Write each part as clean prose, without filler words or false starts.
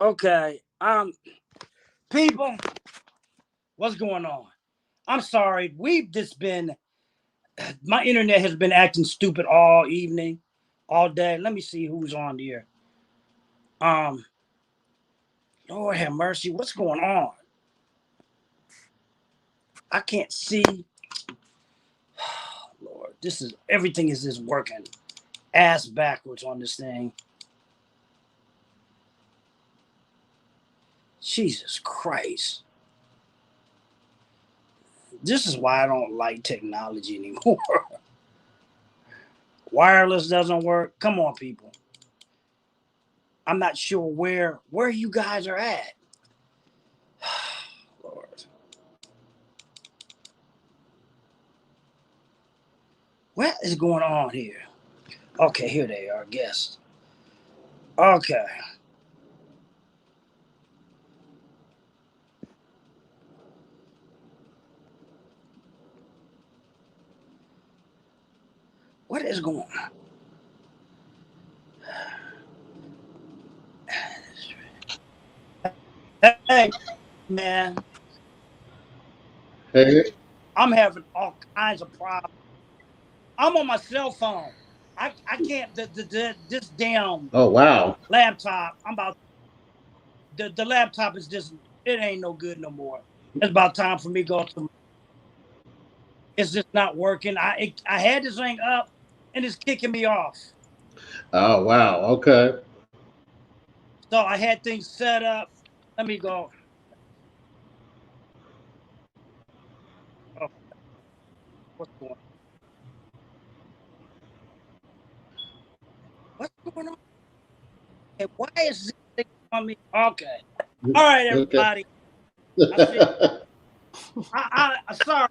Okay. People, what's going on? I'm sorry. We've just been. My internet has been acting stupid all evening, all day. Let me see who's on here. Um, Lord have mercy. What's going on? I can't see. Lord, this is everything is just working ass backwards on this thing. Jesus Christ. This is why I don't like technology anymore. Wireless doesn't work. Come on, people. I'm not sure where you guys are at. Lord. What is going on here? Okay, here they are, guests. Okay. What is going on? Hey, man. Hey. I'm having all kinds of problems. I'm on my cell phone. I can't this damn Oh, wow. laptop. I'm about the laptop is just it ain't no good no more. It's about time for me to go to. It's just not working. I had this thing up and it's kicking me off. Oh, wow. Okay. So I had things set up. Let me go. Oh, what's going on? What's going on? Hey, why is this thing on me? Okay. All right, Okay. everybody. I see. I sorry.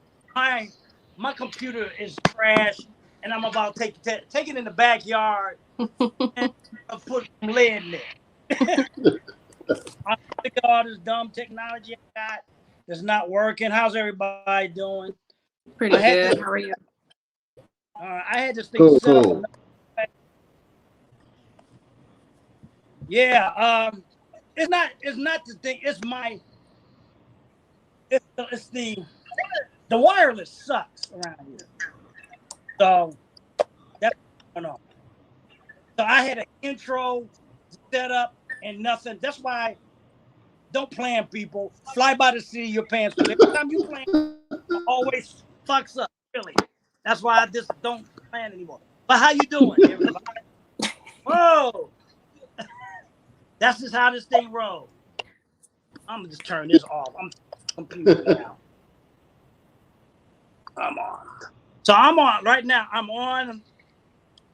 My computer is trash, and I'm about to take it in the backyard and put some lead in it. I'm sick of all this dumb technology I got that's not working. How's everybody doing? I Pretty had this. good. How are you? I had this thing Cool, set up. cool. Yeah. It's not the thing. It's my. It's the wireless sucks around here. So that's what's going on. So I had an intro set up and nothing. That's why don't plan, people. Fly by the seat of your pants. Because every time you plan, it always fucks up. Really. That's why I just don't plan anymore. But how you doing, everybody? Whoa. That's just how this thing rolls. I'm gonna just turn this off. I'm computer now. I'm on. So I'm on right now. I'm on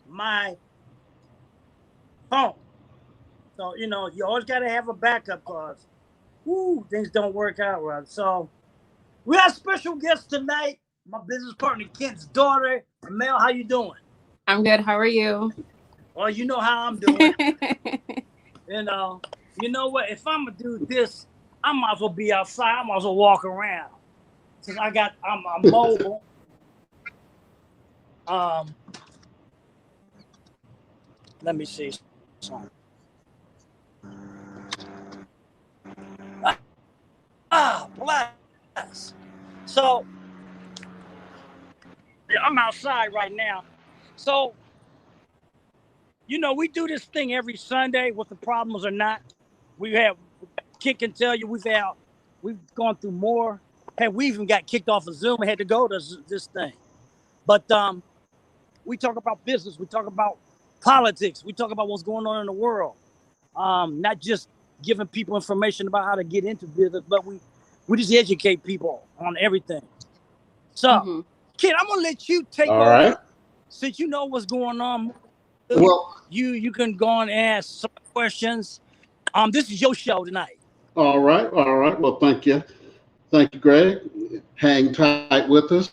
my phone. So you always gotta have a backup cause things don't work out right. So we have special guests tonight. My business partner Kent's daughter. Mel, how you doing? I'm good. How are you? Well, you know how I'm doing. You know, you know what? If I'm gonna do this, I might as well be outside. I might as well walk around. Since I'm mobile. Um, Let me see something. Bless. So I'm outside right now. So we do this thing every Sunday, with the problems or not. We have Kit can tell you we've gone through more. Hey, we even got kicked off of Zoom and had to go to this thing. But we talk about business, we talk about politics, we talk about what's going on in the world. Not just giving people information about how to get into business, but we just educate people on everything. So, hmm Kid, I'm gonna let you take All right. over since you know what's going on. Well, You can go on and ask some questions. This is your show tonight. all right. All right. Well, thank you. Thank you, Greg. Hang tight with us.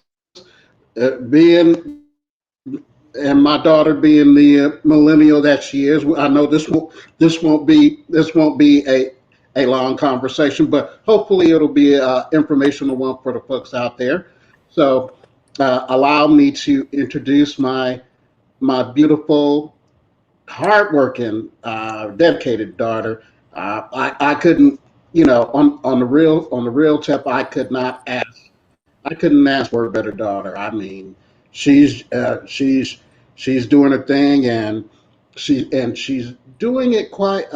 Being and my daughter being the millennial that she is, I know this won't be a long conversation, but hopefully it'll be an informational one for the folks out there. So, allow me to introduce my beautiful, hardworking, dedicated daughter. I couldn't, on the real tip, I couldn't ask for a better daughter. I mean, she's uh, she's she's doing her thing, and she's doing it quite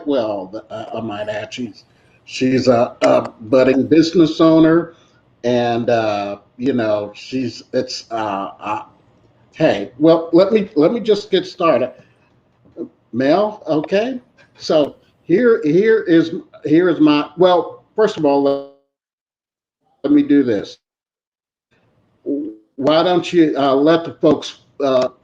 well. I might add, she's a budding business owner, and she's it's hey, well, let me just get started. Mel, okay? So here is my, well, first of all, let me do this. Why don't you let the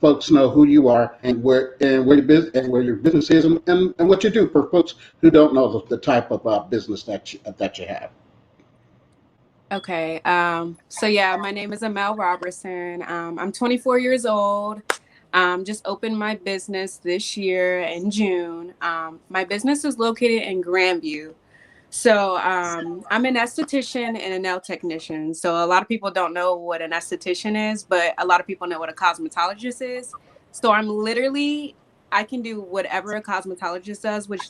folks know who you are and where your business is and what you do for folks who don't know the type of business that you have. Okay. So yeah, my name is Amel Robertson. I'm 24 years old. Just opened my business this year in June. My business is located in Grandview. So I'm an esthetician and a nail technician. So a lot of people don't know what an esthetician is, but a lot of people know what a cosmetologist is. So I can do whatever a cosmetologist does, which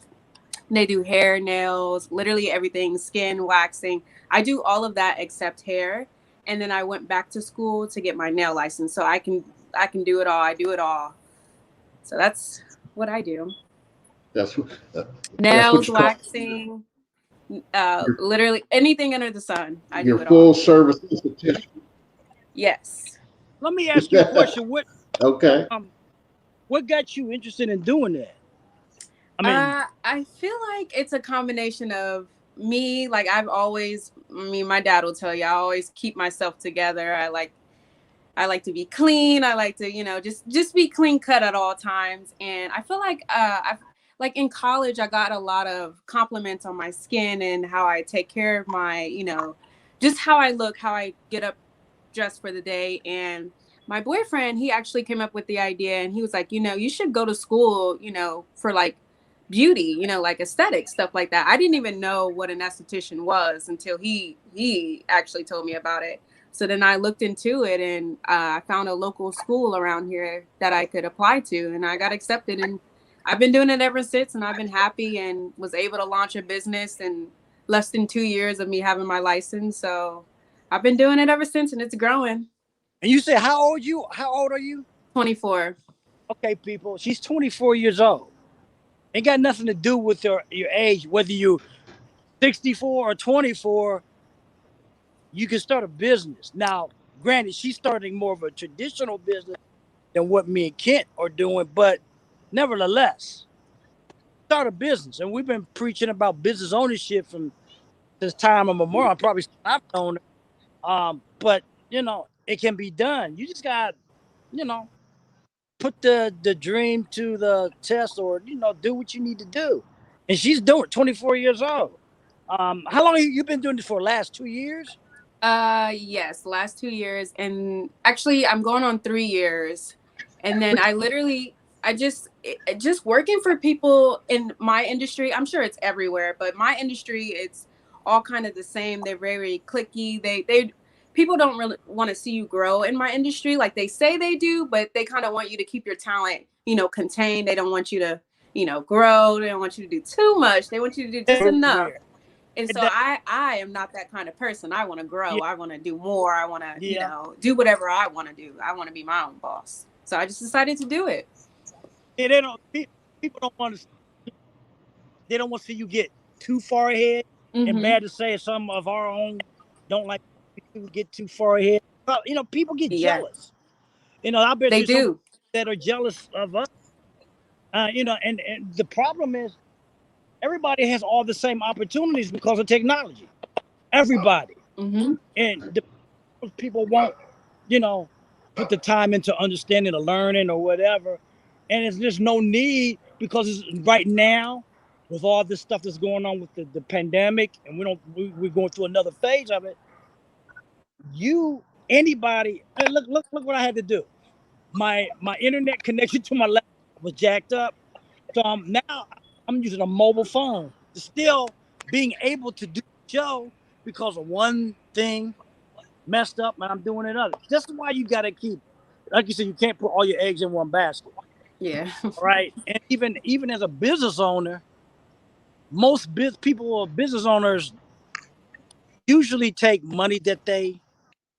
they do hair, nails, literally everything, skin, waxing. I do all of that except hair. And then I went back to school to get my nail license. So I can do it all. I do it all. So that's what I do. That's uh, that's what Nails, you call waxing, your, literally anything under the sun. I do your it all. full service institution. Yes. Let me ask you a question. What Okay. um what got you interested in doing that? I mean, I feel like it's a combination of me. Like my dad will tell you, I always keep myself together. I like to be clean. I like to, just be clean cut at all times. And I feel like I like in college I got a lot of compliments on my skin and how I take care of my, just how I look, how I get up dressed for the day. And my boyfriend, he actually came up with the idea and he was like, you should go to school, for like beauty, like aesthetic stuff like that. I didn't even know what an esthetician was until he actually told me about it. So then I looked into it and I found a local school around here that I could apply to, and I got accepted. And I've been doing it ever since, and I've been happy and was able to launch a business in less than 2 years of me having my license. So I've been doing it ever since, and it's growing. and you say how old you? How old are you? 24. Okay, people. She's 24 years old. Ain't got nothing to do with your age. Whether you 64 or 24, you can start a business. Now, granted, she's starting more of a traditional business than what me and Kent are doing, but nevertheless, start a business. And we've been preaching about business ownership from this time of memorial. Probably I've known it. But it can be done. You just got, you know, put the dream to the test, or do what you need to do. And she's doing it, 24 years old. How long have you been doing this for? Last 2 years? Yes, last 2 years, and actually I'm going on 3 years. And then just working for people in my industry. I'm sure it's everywhere, but my industry, it's all kind of the same. They're very clicky. They people don't really want to see you grow in my industry. Like they say they do, but they kind of want you to keep your talent, contained. They don't want you to, grow. They don't want you to do too much. They want you to do just enough. Everywhere. And And so that, I am not that kind of person. I want to grow. yeah, I want to do more. I want to, yeah. do whatever I want to do. I want to be my own boss. So I just decided to do it. And they don't. People don't want to. They don't want to see you get too far ahead. And Hmm. bad to say, some of our own don't like to get too far ahead. But people get Yeah, jealous. I bet they you some do. that are jealous of us. And the problem is everybody has all the same opportunities because of technology. Everybody. Hmm. And the people won't, you know, put the time into understanding or learning or whatever. And it's just no need because it's right now with all this stuff that's going on with the pandemic, and we're going through another phase of it. You anybody look what I had to do. My internet connection to my laptop was jacked up. So now I'm using a mobile phone to still being able to do the show because of one thing messed up and I'm doing another. That's why you got to keep, like you said, you can't put all your eggs in one basket, Yeah. right? And even as a business owner, most people or business owners usually take money that they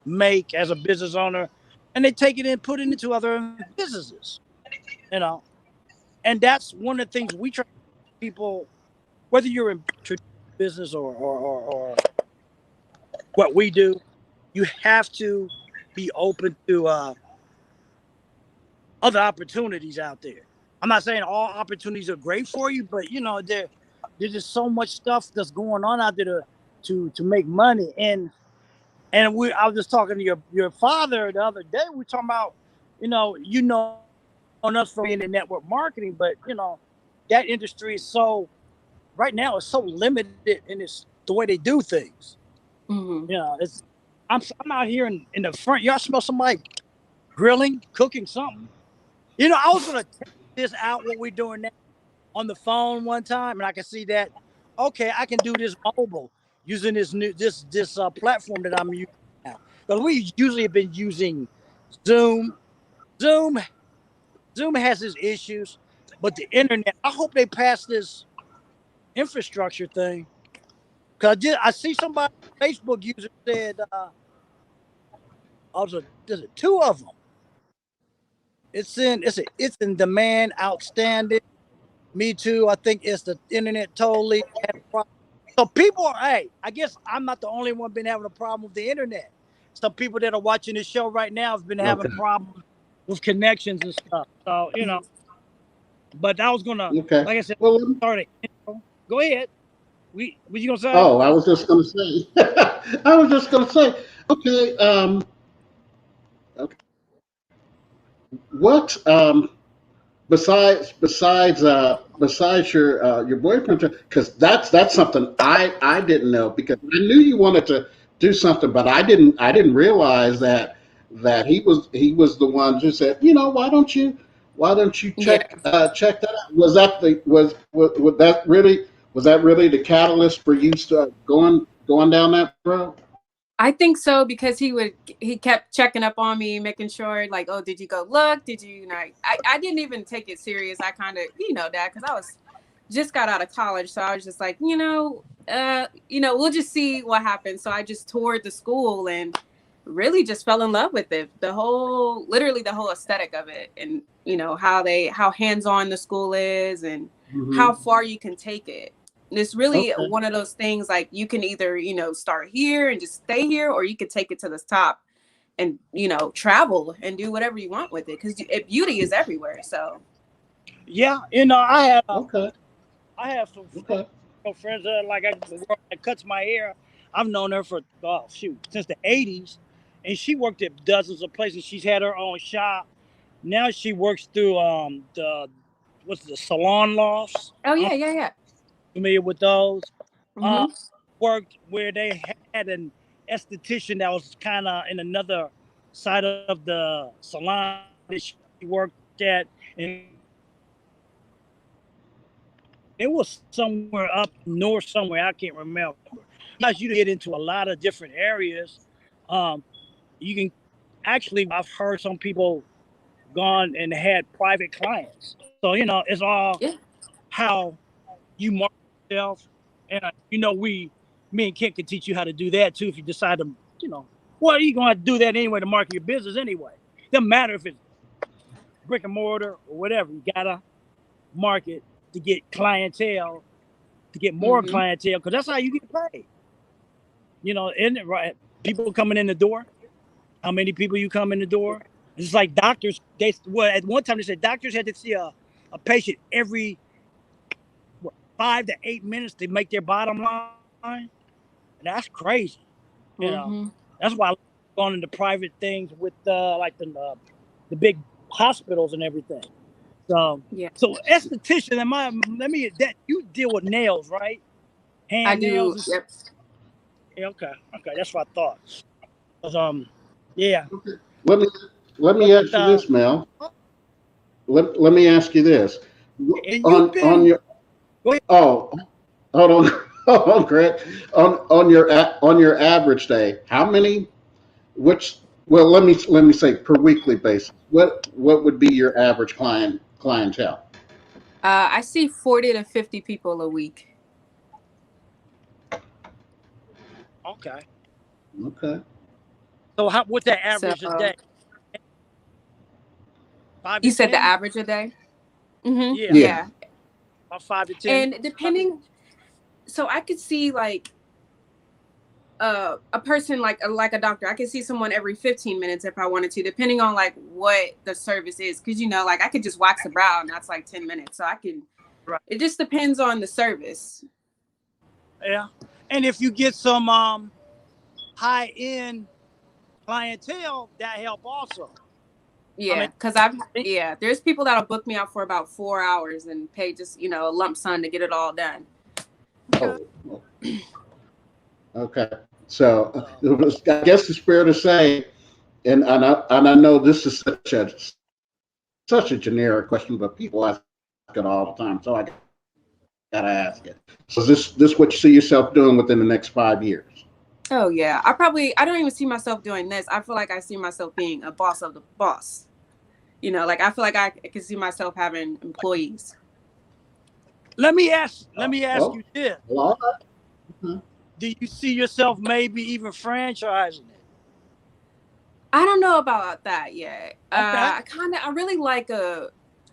make as a business owner and they take it and put it into other businesses, you know. And that's one of the things we try to people, whether you're in traditional business or what we do, you have to be open to other opportunities out there. I'm not saying all opportunities are great for you, but you know, there's just so much stuff that's going on out there to make money. And I was just talking to your father the other day. We were talking about, you know on us from being in network marketing, but you know, that industry is so right now is so limited in the way they do things. Mm-hmm. You know, I'm out here in the front yard, smell somebody grilling, cooking something. You know, I was gonna test this out what we're doing now on the phone one time, and I can see that okay, I can do this mobile using this new this platform that I'm using now. Because we usually have been using Zoom. Zoom has its issues, but the internet. I hope they pass this infrastructure thing. Cause I see somebody Facebook user said, there's two of them. It's in demand, outstanding. Me too. I think it's the internet totally. So people are, hey, I guess I'm not the only one been having a problem with the internet. Some people that are watching this show right now have been having a problem with connections and stuff. So, you know, but I was gonna, like I said, start it. Go ahead. What you gonna say? Oh, I was just gonna say. Okay. Okay. What besides your boyfriend? Because that's something I didn't know, because I knew you wanted to do something, but I didn't realize that he was the one who said, why don't you check Yeah. check that out? Was that really the catalyst for you start going down that road? I think so, because he kept checking up on me, making sure like, oh, did you go look? Did you, I didn't even take it serious. I kind of, that, because I was just got out of college. So I was just like, we'll just see what happens. So I just toured the school and really just fell in love with it. Literally the whole aesthetic of it, and how hands-on the school is, and how far you can take it. It's really one of those things, like you can either, start here and just stay here, or you could take it to the top and, travel and do whatever you want with it, because beauty is everywhere. So yeah, I have some friends that cuts my hair. I've known her for since the 80s, and she worked at dozens of places. She's had her own shop. Now she works through the salon lofts. oh yeah. Familiar with those? Mm-hmm. Worked where they had an esthetician that was kind of in another side of the salon that she worked at, and it was somewhere up north, somewhere I can't remember. As you get into a lot of different areas, you can actually. I've heard some people gone and had private clients. So it's all how you market yourself, and me and Kent can teach you how to do that too if you decide to. Well, you're gonna have to do that anyway to market your business anyway. Doesn't matter if it's brick and mortar or whatever. You gotta market to get clientele, to get more clientele, because that's how you get paid. Isn't it right? People coming in the door. How many people you come in the door? It's like doctors. At one time they said doctors had to see a patient every 5 to 8 minutes to make their bottom line. And that's crazy. That's why I like going into private things with like the big hospitals and everything. So esthetician, that you deal with nails, right? I do. Yep. Yeah, okay, that's what I thought. 'Cause, yeah. Okay. Let me ask you this, Mel. Let me ask you this. On your hold on, hold on, Greg. On your average day, how many? Let me say per weekly basis. What would be your average clientele? I see 40 to 50 people a week. Okay. Okay. So what's that So average a day? 5 you to said the 10? average a day? Mm-hmm. Yeah, Yeah. Yeah. about 5 to 10. And depending, so I could see like a person like a doctor. I could see someone every 15 minutes if I wanted to, depending on like what the service is. Cause you know, like I could just wax a brow and that's like 10 minutes. So I can, Right. it just depends on the service. Yeah. And if you get some high end clientele, that help also. I mean, Yeah. Cause it- there's people that'll book me out for about 4 hours and pay just, you know, a lump sum to get it all done. okay. Oh, okay. So So, I guess it's fair to say, and I know this is such a generic question, but people ask it all the time, so I gotta ask it. So is this what you see yourself doing within the next 5 years? Oh yeah. I don't even see myself doing this. I feel like I see myself being a boss of the boss. You know, like I feel like I can see myself having employees. let me ask you Oh, this. well, all right. Do you see yourself maybe even franchising it? I don't know about that yet. Okay. I really like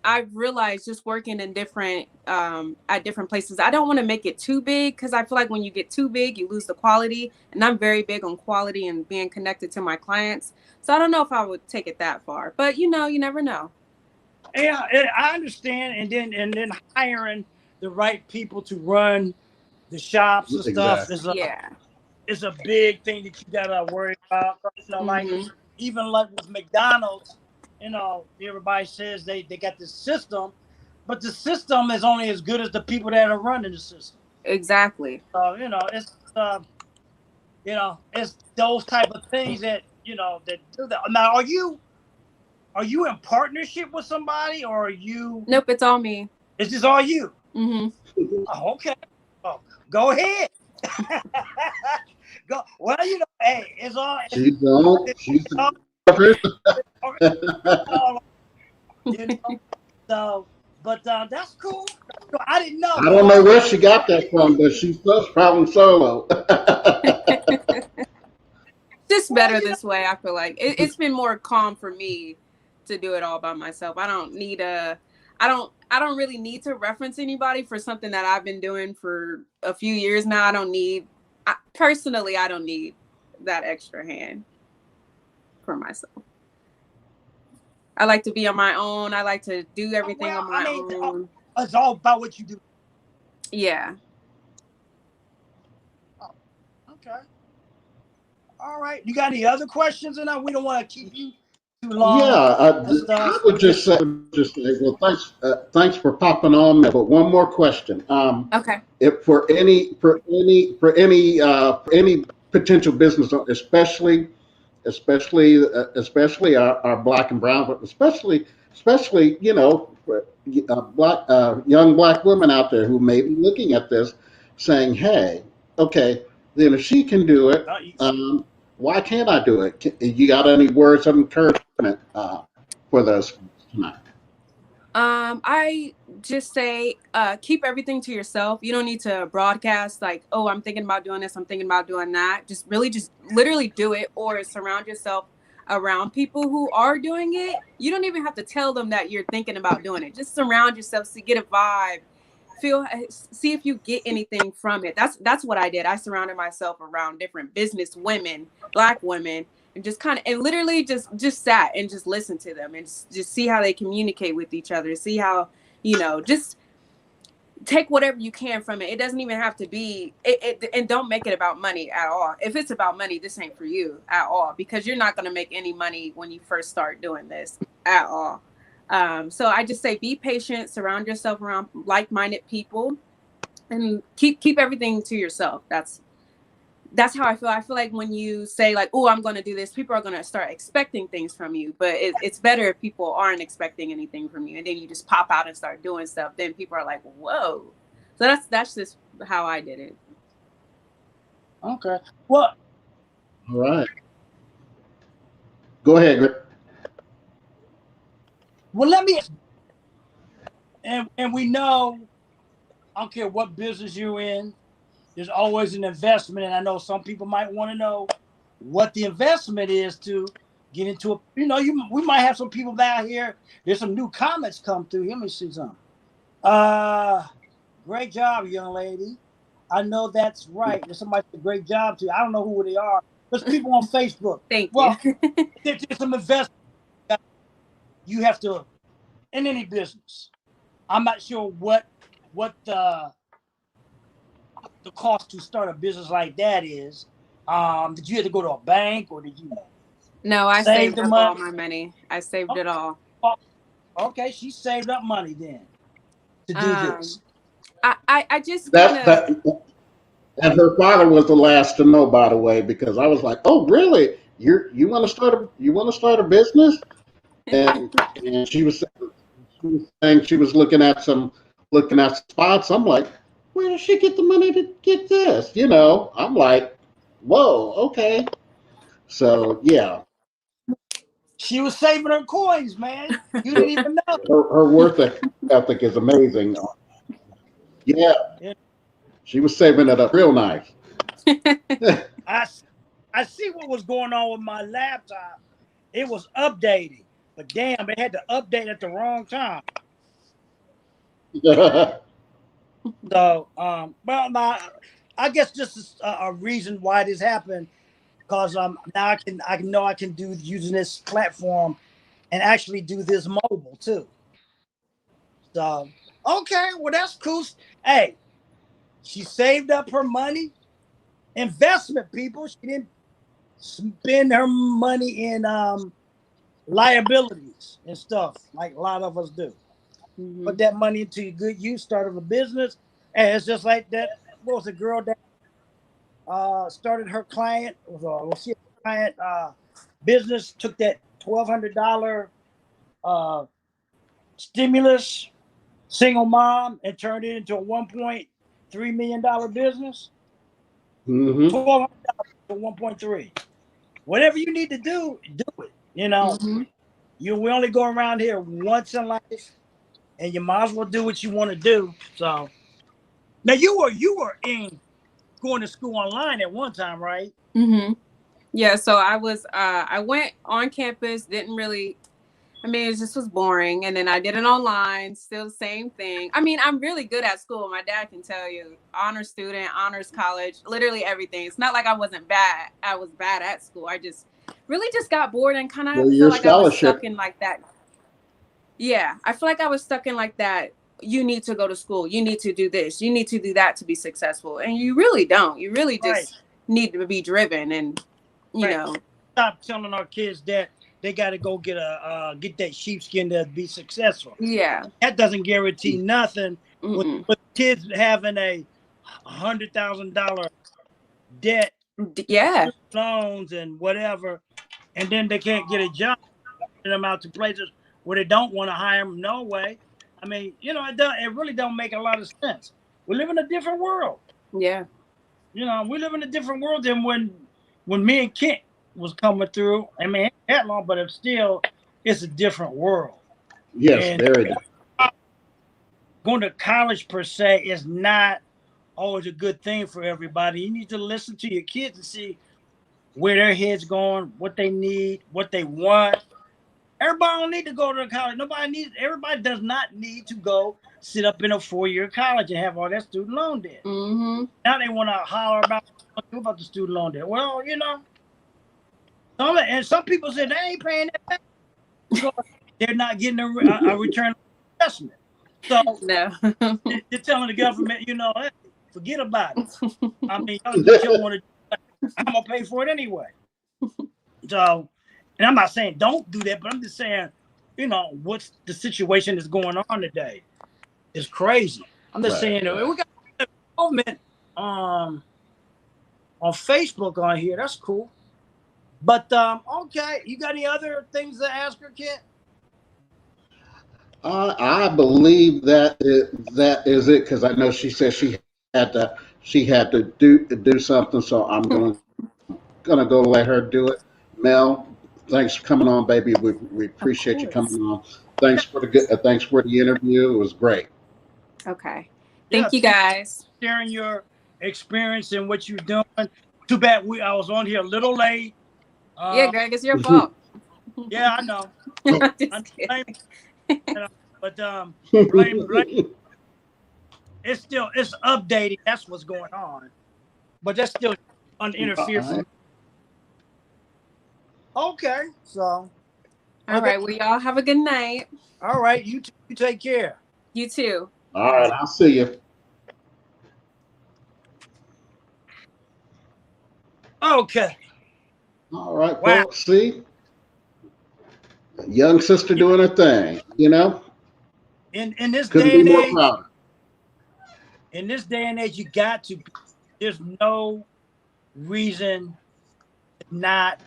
I've realized just working in different at different places. I don't want to make it too big because I feel like when you get too big, you lose the quality. And I'm very big on quality and being connected to my clients. So I don't know if I would take it that far. But you know, you never know. Yeah, I understand. And then hiring the right people to run the shops and stuff Exactly. is Yeah. a big thing that you gotta worry about. You know, like Hmm. even like with McDonald's, everybody says they got this system, but the system is only as good as the people that are running the system. Exactly. So it's those type of things that do that. Now, are you in partnership with somebody, or are you? Nope, it's all me. Is this all you? Hmm. Oh, okay. Oh, go ahead. Go. Well, hey, it's all. She's the she's All, the person. all So, but that's cool. I didn't know. I don't know where she got that from, but she's first problem solo. Just Well, better this way. I feel like it's been more calm for me to do it all by myself. I don't really need to reference anybody for something that I've been doing for a few years now. Personally, I don't need that extra hand for myself. I like to be on my own. I like to do everything well, on I my mean, own. it's all about what you do. Yeah. Oh, okay. All right. You got any other questions? And we don't want to keep you too Yeah, long and I stuff. would just say, well, thanks for popping on. But one more question. Okay. If for any potential business, especially our black and brown, but especially for, young black women out there who may be looking at this, saying, "Hey, okay, then if she can do it, You, why can't I do it?" You got any words of encouragement for those tonight? I just say, keep everything to yourself. You don't need to broadcast like, oh, I'm thinking about doing this, I'm thinking about doing that. Just literally do it, or surround yourself around people who are doing it. You don't even have to tell them that you're thinking about doing it. Just surround yourself to get a vibe. See if you get anything from it. That's what I did. I surrounded myself around different business women, black women, and just kind of and literally just sat and just listened to them and just see how they communicate with each other, see how just take whatever you can from it. It doesn't even have to be and don't make it about money at all. If it's about money, this ain't for you at all, because you're not going to make any money when you first start doing this at all. So I just say be patient, surround yourself around like-minded people, and keep everything to yourself. That's how I feel. I feel like when you say like, oh, I'm going to do this, people are going to start expecting things from you. But it's better if people aren't expecting anything from you, and then you just pop out and start doing stuff. Then people are like, whoa. So that's just how I did it. okay. Well, All right, go ahead. let me. And we know, I don't care what business you're in, there's always an investment, and I know some people might want to know what the investment is to get into a. We might have some people out here. There's some new comments come through. Let me see something. Great job, young lady. I know that's right. There's somebody said great job too. I don't know who they are. There's people on Facebook. Thank Well, you. there's some investment you have to in any business. I'm not sure what the cost to start a business like that is. Did you have to go to a bank or did you? No, I Save saved the up money? all my money. I saved it all. Okay, she saved up money then to do this. I just That kind of. that and her father was the last to know, by the way, because I was like, "Oh, really? You want to start a business?" And she was saying she was looking at spots. I'm like, "Where does she get the money to get this?" I'm like, "Whoa, okay." So yeah, She was saving her coins, man. You didn't even know. her work ethic is amazing. Yeah, Yeah. she was saving it up real nice. I see what was going on with my laptop. It was updating, but damn, it had to update at the wrong time. So, well, now I guess this is a reason why this happened because now I can do using this platform and actually do this mobile too. So, okay, well that's cool. Hey, she saved up her money. Investment, people. She didn't spend her money in liabilities and stuff like a lot of us do. Put that money into good use, started a business, and it's just like that. What was the girl that started her client? She had a client business, took that $1,200 stimulus, single mom, and turned it into a $1.3 million business. Mm-hmm. $1,200 to 1.3. Whatever you need to do it. We only go around here once in life, and you might as well do what you want to do. So now you were in going to school online at one time, right? Yeah, so I went on campus, didn't really, it just was boring. And then I did it online, still the same thing. I'm really good at school. My dad can tell you, honor student, honors college, literally everything. It's not like I wasn't bad. I was bad at school. I just really just got bored and kind of felt like I was stuck in like that. Yeah, I feel like I was stuck in like that. You need to go to school. You need to do this. You need to do that to be successful. And you really don't. You really just need to be driven and, Stop telling our kids that they got to go get that sheepskin to be successful. Yeah. That doesn't guarantee nothing. With kids having a $100,000 debt, loans and whatever, and then they can't get a job, them out to places where they don't want to hire them. No way. It really don't make a lot of sense. We live in a different world. Yeah. We live in a different world than when me and Kent was coming through. It that long, but it's a different world. Yes, very different. Going to college per se is not always a good thing for everybody. You need to listen to your kids and see where their head's going, what they need, what they want. Everybody don't need to go to college. Everybody does not need to go sit up in a 4-year college and have all that student loan debt. Now they want to holler about the student loan debt. Well, some people say they ain't paying that back because they're not getting a return on investment. So no. they're telling the government, hey, forget about it. Y'all do what y'all want to do. I'm gonna pay for it anyway. So, and I'm not saying don't do that, but I'm just saying, what's the situation that's going on today? It's crazy. I'm just saying we got a movement on Facebook on here. That's cool. But okay, you got any other things to ask her, Kent? I believe that is it because I know she said she had to do something, so I'm gonna go let her do it. Mel, thanks for coming on, baby. We appreciate you coming on. Thanks for the interview. It was great. Okay. Thank you guys. Sharing your experience in what you're doing. Too bad I was on here a little late. Yeah, Greg, it's your fault. Yeah, I know. Just kidding. But blame. It's updating. That's what's going on. But that's still uninterfered from. Okay, so. All right. Well, y'all have a good night. All right, you take care. You too. All right, I'll see you. Okay. All right, Wow. folks. See, young sister doing her thing. You know, In this couldn't day be and more age, proud. in this day and age, you got to. There's no reason to not.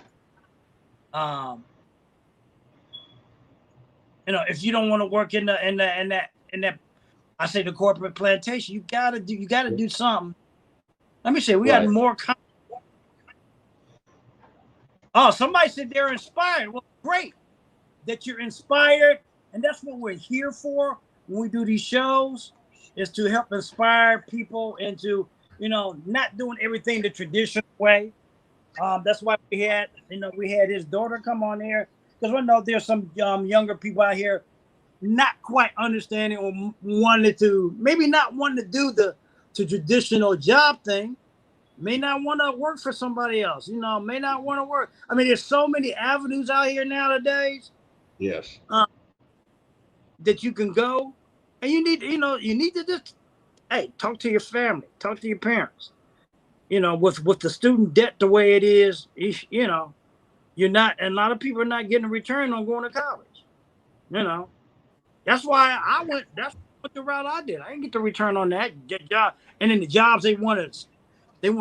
If you don't want to work in that, I say the corporate plantation, you gotta do something. Let me say, we got more. Oh, somebody said they're inspired. Well, great that you're inspired, and that's what we're here for when we do these shows, is to help inspire people into, not doing everything the traditional way. That's why we had his daughter come on here, because we know there's some younger people out here not quite understanding or maybe not wanting to do the traditional job thing. May not want to work for somebody else, may not want to work. I mean, there's so many avenues out here nowadays. Yes. That you can go, and you need to just, hey, talk to your family, talk to your parents. With the student debt the way it is, you're not, and a lot of people are not getting a return on going to college. That's why that's what the route I did. I didn't get the return on that job. And then the jobs they want to then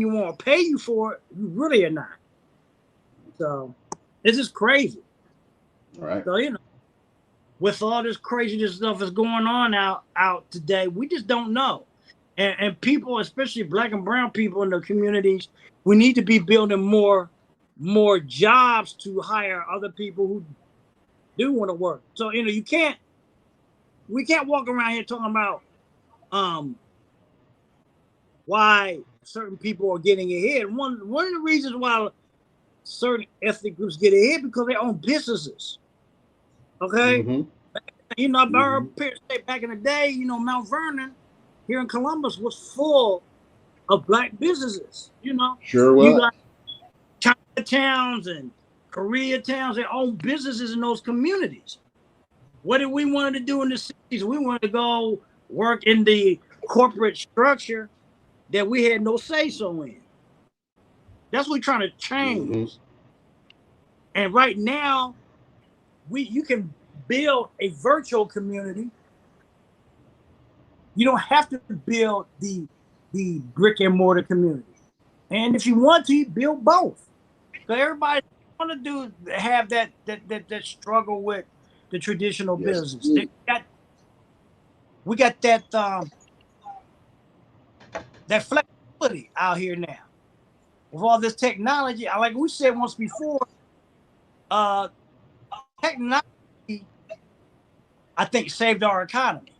you want to pay you for it, you really are not. So it's just crazy. All right. So, with all this craziness stuff that's going on out today, we just don't know. And people, especially Black and brown people in the communities, we need to be building more jobs to hire other people who do want to work. So, we can't walk around here talking about why certain people are getting ahead. One of the reasons why certain ethnic groups get ahead, because they own businesses. Okay? Mm-hmm. I heard parents say back in the day, Mount Vernon here in Columbus was full of Black businesses. Sure was. You got Chinatowns and Koreatowns. They own businesses in those communities. What did we want to do in the cities? We wanted to go work in the corporate structure that we had no say-so in. That's what we're trying to change. Mm-hmm. And right now, you can build a virtual community. You don't have to build the brick and mortar community. And if you want to, build both. So everybody want to have that struggle with the traditional business. We got that flexibility out here now. With all this technology, like we said once before, technology, I think, saved our economy.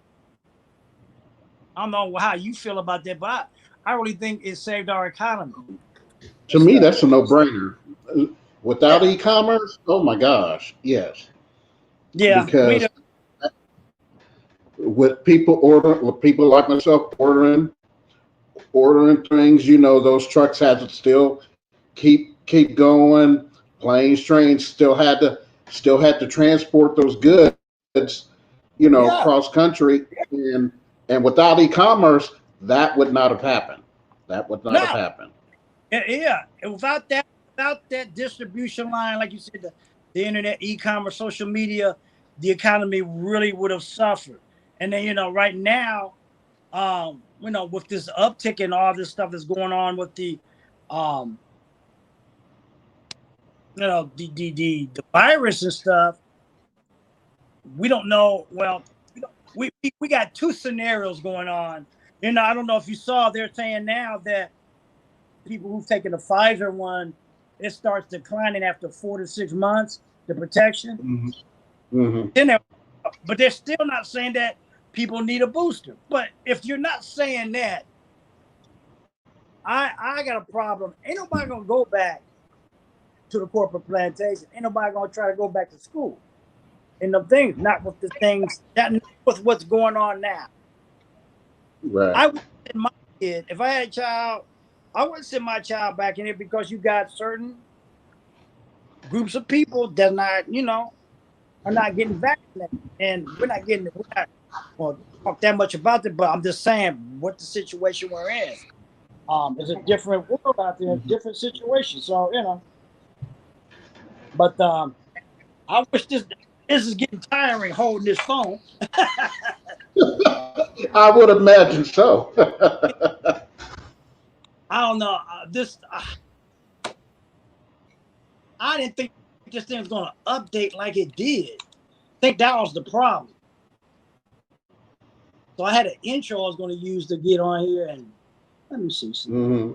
I don't know how you feel about that, but I really think it saved our economy. To me, that's a no-brainer. Without e-commerce, oh my gosh, yes. Yeah. Because with people like myself ordering things, those trucks had to still keep going. Planes, trains still had to transport those goods, cross country, and without e-commerce, that would not have happened. That would not have happened. Yeah, and without that distribution line, like you said, the internet, e-commerce, social media, the economy really would have suffered. And then right now, with this uptick and all this stuff that's going on with the the virus and stuff, we don't know. Well, we got two scenarios going on. I don't know if you saw, they're saying now that people who've taken the Pfizer one, it starts declining after 4 to 6 months, the protection. Mm-hmm. Mm-hmm. But they're still not saying that people need a booster. But if you're not saying that, I got a problem. Ain't nobody gonna go back to the corporate plantation. Ain't nobody gonna try to go back to school. And the things, not with the things that with what's going on now. Right. I would send my kid, if I had a child, I wouldn't send my child back in it because you got certain groups of people that not, are not getting vaccinated. And we're not well, talk that much about it, but I'm just saying what the situation we're in. It's a different world out there, different situation. So, but I wish this is getting tiring holding this phone. I would imagine so. I don't know. I didn't think this thing was going to update like it did. I think that was the problem. So I had an intro I was going to use to get on here, and let me see. Mm-hmm.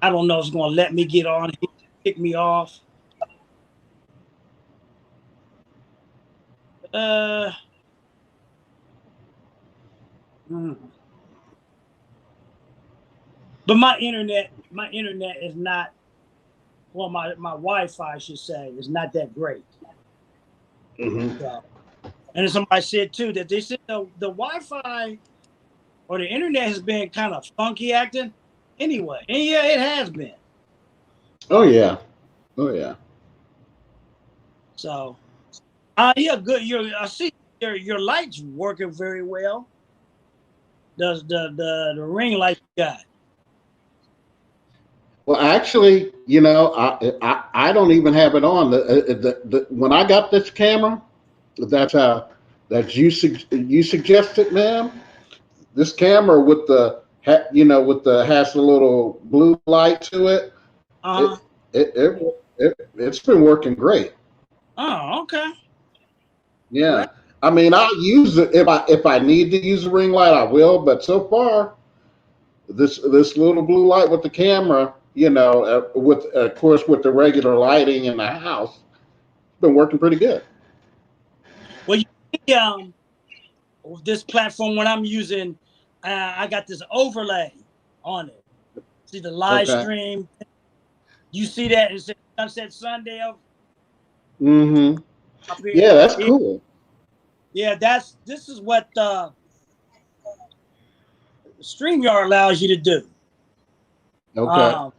I don't know if it's going to let me get on here, kick me off. But my internet is not, well, my Wi-Fi, I should say, is not that great. Mm-hmm. So, and somebody said too that they said the Wi-Fi or the internet has been kind of funky acting anyway. And yeah, it has been. Oh yeah. Oh yeah. So yeah, good. I see your lights working very well. Does the ring light you got? Well, actually, I don't even have it on. The when I got this camera, that's that you suggested, ma'am. This camera with with the has a little blue light to it. Uh-huh. It's been working great. Oh, okay. Yeah. Well, I mean, I'll use it if I need to use a ring light, I will. But so far, this little blue light with the camera, with of course with the regular lighting in the house, it's been working pretty good. well, you see, this platform when I'm using, I got this overlay on it. See the live Okay. stream. You see that? It's Sunset Sunday up Mm-hmm. here. Yeah, that's cool. Yeah, this is what StreamYard allows you to do. Okay.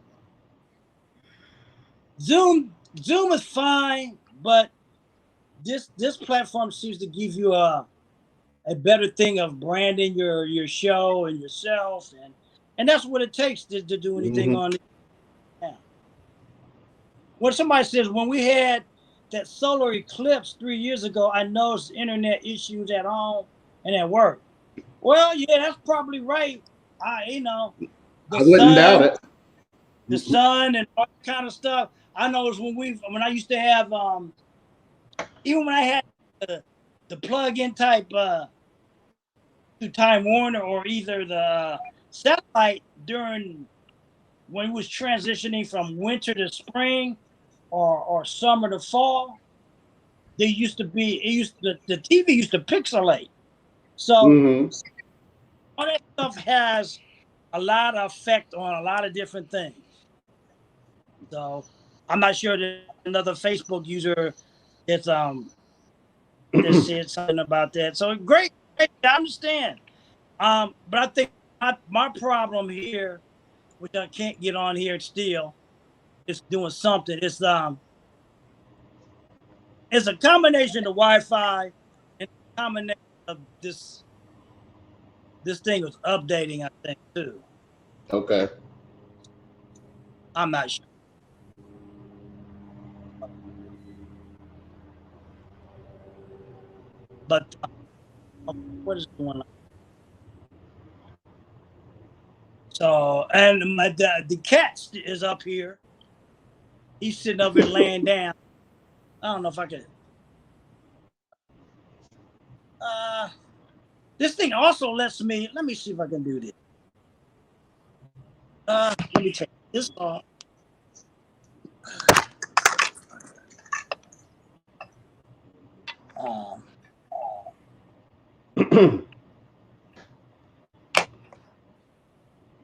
Zoom is fine, but this platform seems to give you a better thing of branding your show and yourself, and that's what it takes to do anything on it. Yeah. When somebody says when we had that solar eclipse 3 years ago, I noticed internet issues at home and at work. Well, yeah, that's probably right. The I wouldn't doubt sun, it. the sun, and all that kind of stuff. I noticed when I used to have even when I had the plug-in type to Time Warner or either the satellite during when it was transitioning from winter to spring or summer to fall, the TV used to pixelate. So Mm-hmm. all that stuff has a lot of effect on a lot of different things. So I'm not sure that another Facebook user that's that said something about that. So great, I understand. But I think my problem here, which I can't get on here still, is doing something. It's a combination of Wi-Fi and a combination of this thing was updating, I think, too. Okay. I'm not sure. But what is going on? So, and the cat is up here. He's sitting up here laying down. I don't know if I could. This thing also lets me. Let me see if I can do this. Let me take this off. Um,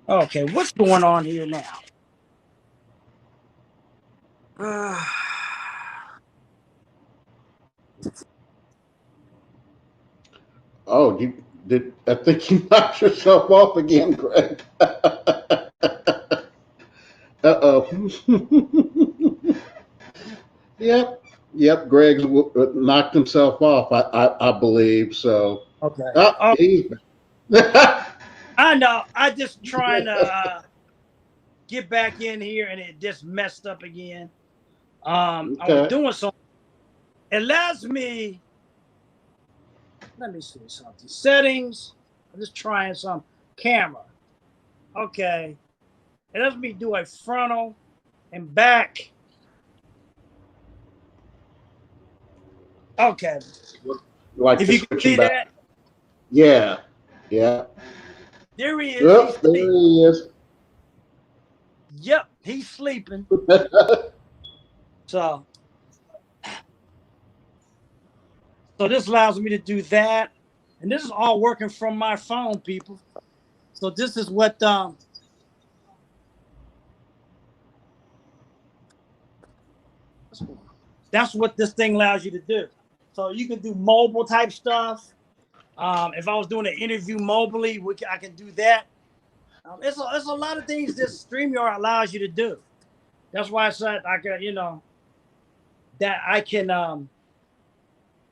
okay, what's going on here now? Oh, you did. I think you knocked yourself off again, Greg. Uh-oh. Yep. Yep. Greg's knocked himself off. I believe so. Okay. Oh, Oh, he's I know. I just trying to get back in here, and it just messed up again. I was okay. doing something. It allows me. Let me see something. Settings. I'm just trying some camera. Okay. It lets me do a frontal and back. Okay. Like If to you can switch see him back. that, Yeah. Yeah. there he is. Yep. He's There sleeping. he is. Yep, he's sleeping. So this allows me to do that. And this is all working from my phone, people. So this is what that's what this thing allows you to do. So you can do mobile type stuff. If I was doing an interview mobily, I can do that. It's a lot of things this StreamYard allows you to do. That's why I said I can, that I can.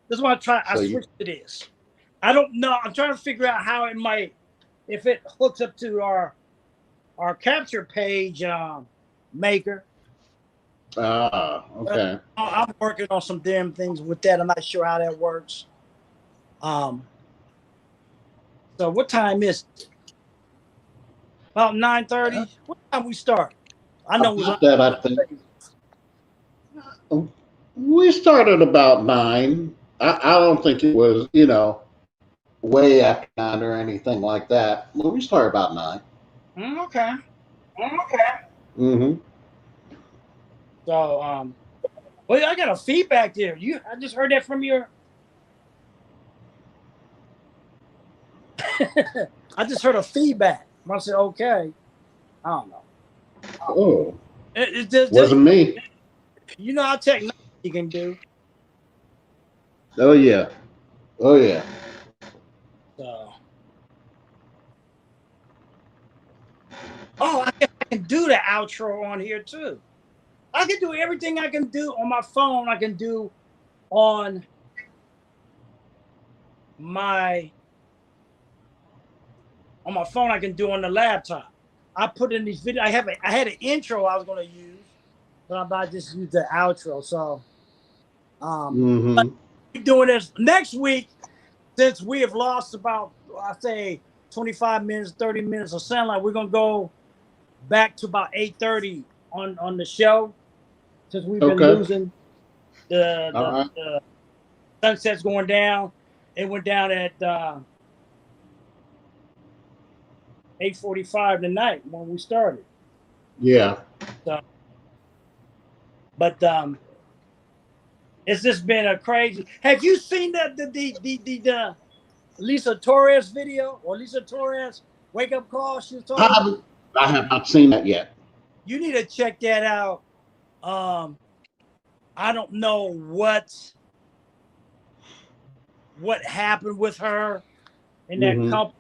That's why I switched to this. I don't know. I'm trying to figure out how it might, if it hooks up to our capture page maker. Okay. I'm working on some damn things with that. I'm not sure how that works. So what time is it? About 9:30. What time we start? I know it was that. I think we started about 9. I don't think it was way after 9 or anything like that. Well, we started about 9. Okay. Mm-hmm. So well, I got a feedback there. I just heard that from your. I just heard a feedback. I said, okay. I don't know. Oh, It just wasn't me. You know how technology can do. Oh yeah. Oh yeah. So. Oh, I can do the outro on here too. I can do everything I can do on my phone. I can do on my phone. I can do on the laptop. I put in these videos. I had an intro I was going to use, but I just used the outro. So, keep doing this next week. Since we have lost about, I say, 25 minutes, 30 minutes of sound, like we're gonna go back to about 8:30 on the show. Since we've been losing the sunset's going down. It went down at 8:45 tonight when we started. Yeah. So, but it's just been a crazy. Have you seen the Lisa Torres video or Lisa Torres wake up call? She was talking. I have not seen that yet. You need to check that out. I don't know what happened with her, and that company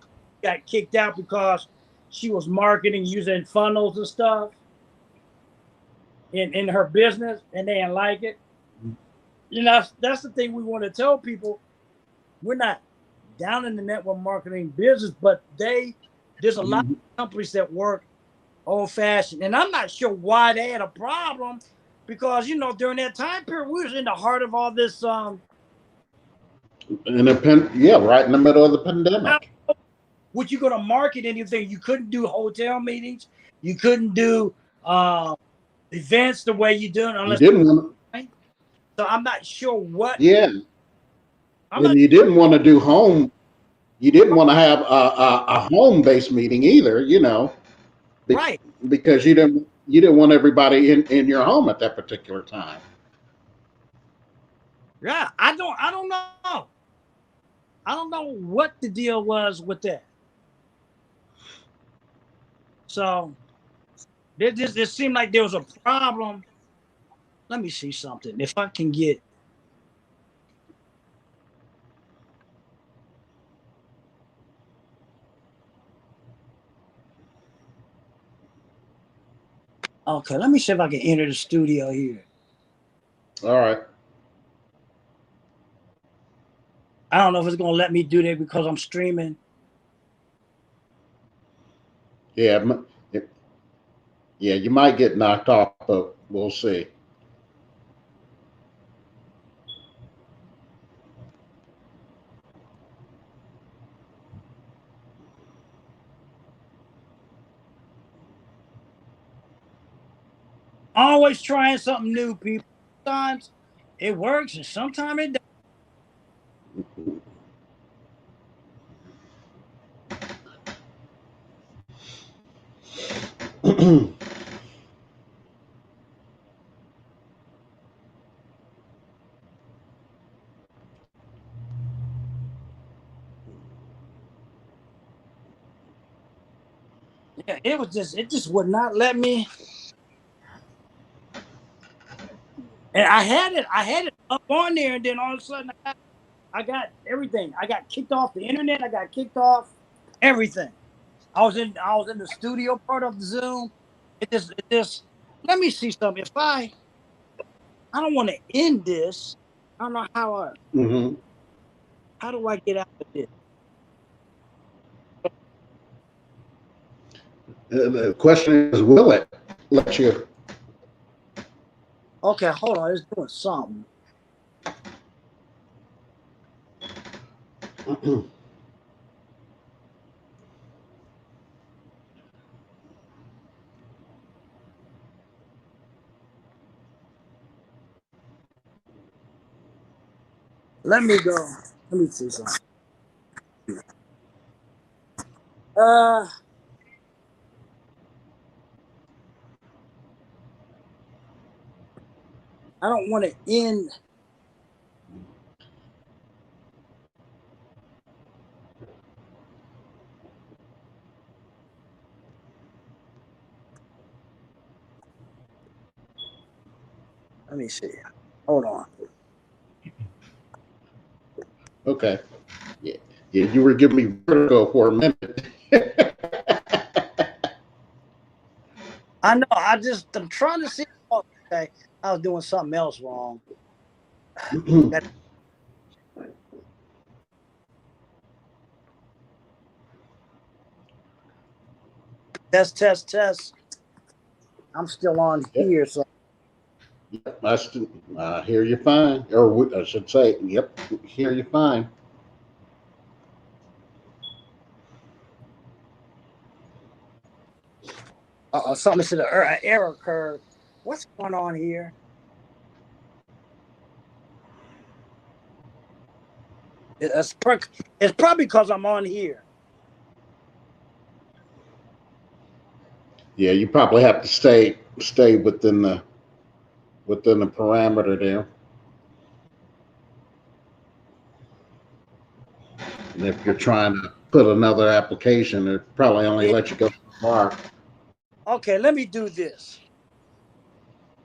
got kicked out because she was marketing using funnels and stuff in her business, and they didn't like it. That's the thing we want to tell people. We're not down in the network marketing business, but there's a lot of companies that work old fashioned, and I'm not sure why they had a problem, because during that time period we was in the heart of all this. Right in the middle of the pandemic. Would you go to market anything? You couldn't do hotel meetings. You couldn't do events the way you do it unless you didn't want. So I'm not sure what. Yeah. You didn't want to do home. You didn't want to have a home-based meeting either, right? Because you didn't want everybody in your home at that particular time. Yeah, I don't know. I don't know what the deal was with that. So this seemed like there was a problem. Let me see something. If I can get okay, let me see if I can enter the studio here. All right. I don't know if it's gonna let me do that because I'm streaming. Yeah. Yeah. You might get knocked off, but we'll see. Always trying something new, people. Sometimes it works and sometimes it doesn't. Yeah, it just would not let me. And I had it up on there, and then all of a sudden I got everything. I got kicked off the internet. I got kicked off everything. I was in the studio part of the Zoom. It just let me see something. If I don't want to end this. I don't know Hmm. how do I get out of this? The question is, will it let you? Okay, hold on. It's doing something. Let me go. Let me see something. Uh, I don't want to end. Let me see. Hold on. Okay. Yeah. Yeah. You were giving me vertigo for a minute. I know. I'm trying to see. Oh, okay, I was doing something else wrong. That test. I'm still on Yep. here, so Yep. I hear you fine, or I should say, yep, hear you fine. something said an error occurred. What's going on here? It's, it's probably because I'm on here. Yeah, you probably have to stay within the parameter there. And if you're trying to put another application, it probably only Yeah. lets you go so far. Okay, let me do this.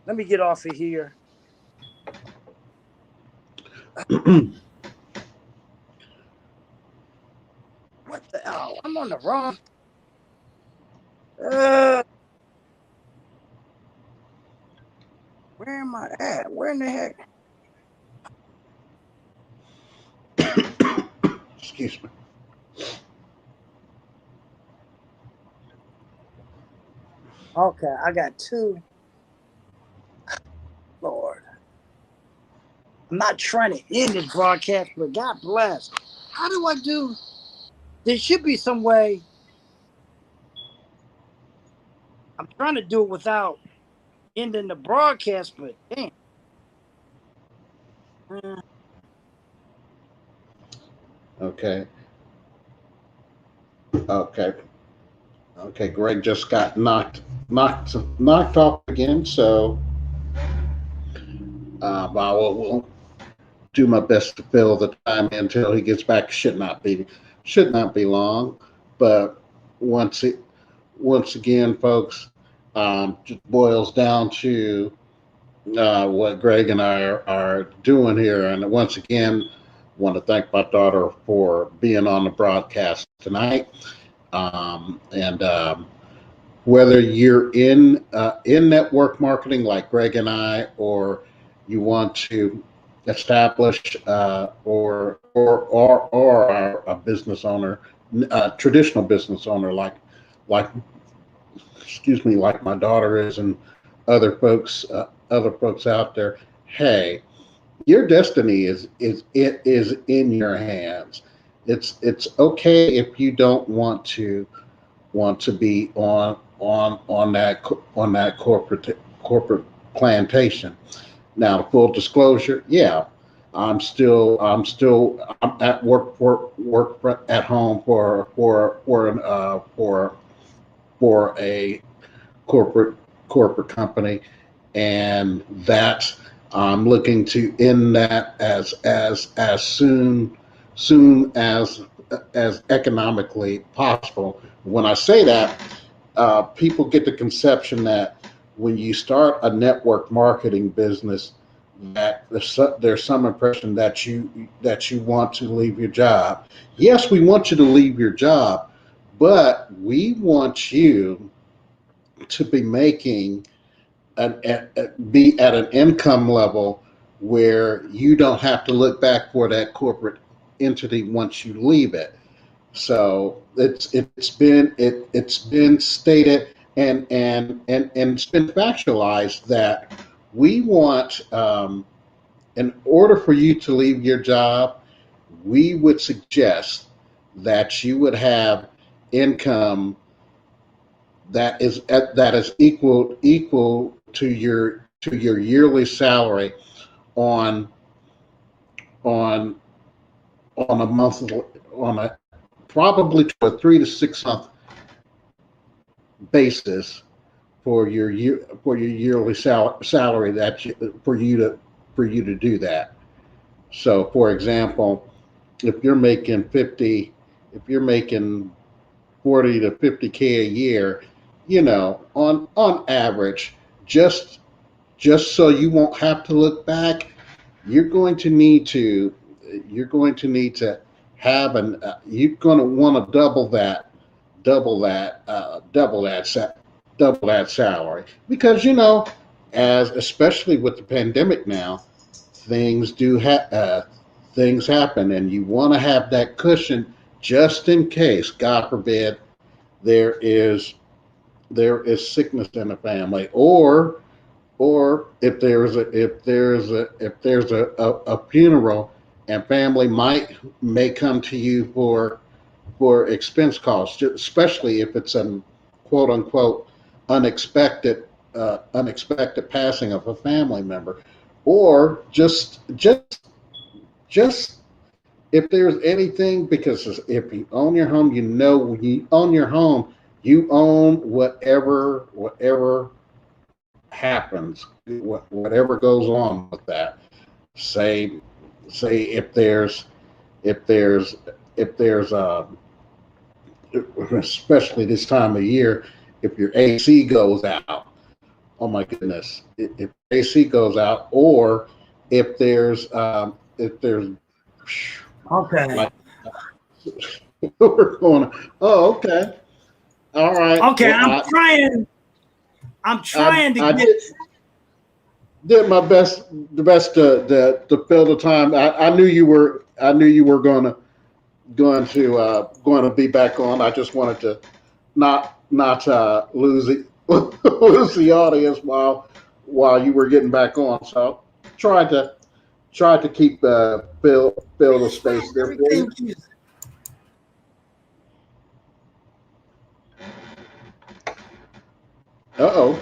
Let me get off of here. What the hell? I'm on the wrong. Uh, where am I at? Where in the heck? Excuse me. Okay, I got two. Lord, I'm not trying to end this broadcast, but God bless. How do I do? There should be some way. I'm trying to do it without ending the broadcast, but damn. Uh, Okay. Okay. Okay. Greg just got knocked off again. So, well, do my best to fill the time until he gets back. Should not be long, but once it once again, folks, just boils down to what Greg and I are doing here. And once again, want to thank my daughter for being on the broadcast tonight. And whether you're in network marketing like Greg and I, or you want to establish or are a business owner, a traditional business owner like excuse me, like my daughter is, and other folks out there. Hey, your destiny is in your hands. It's okay if you don't want to be on that corporate plantation. Now, full disclosure, yeah, I'm at work at home for a corporate company, and that I'm looking to end that as soon as economically possible. When I say that, people get the conception that when you start a network marketing business, that there's some impression that you want to leave your job. Yes, we want you to leave your job, but we want you to be making be at an income level where you don't have to look back for that corporate entity once you leave it. So it's been stated and it's been factualized that we want, in order for you to leave your job, we would suggest that you would have income that is equal to your yearly salary on on on a monthly on a probably to a 3 to 6 month basis for your yearly salary for you to do that. So, for example, if you're making 40 to 50K a year, on average, just so you won't have to look back, you're going to need to you're going to need to you're going to want to double that double that salary, because as especially with the pandemic now, things happen, and you want to have that cushion just in case, God forbid, there is sickness in the family, or if there's a funeral, and family may come to you for expense costs, especially if it's an quote unquote unexpected passing of a family member, or just if there's anything, because if you own your home, when you own your home, you own whatever happens, whatever goes on with that. Say if there's especially this time of year, if your AC goes out, oh my goodness, if AC goes out, or if there's Okay. like we're going, oh, okay, all right. Okay, Well, I'm trying to I get. did my best, the best to fill the time. I knew you were going to be back on. I just wanted to not lose it lose the audience while you were getting back on. So tried to keep fill the space there for you. Everything is- Uh-oh.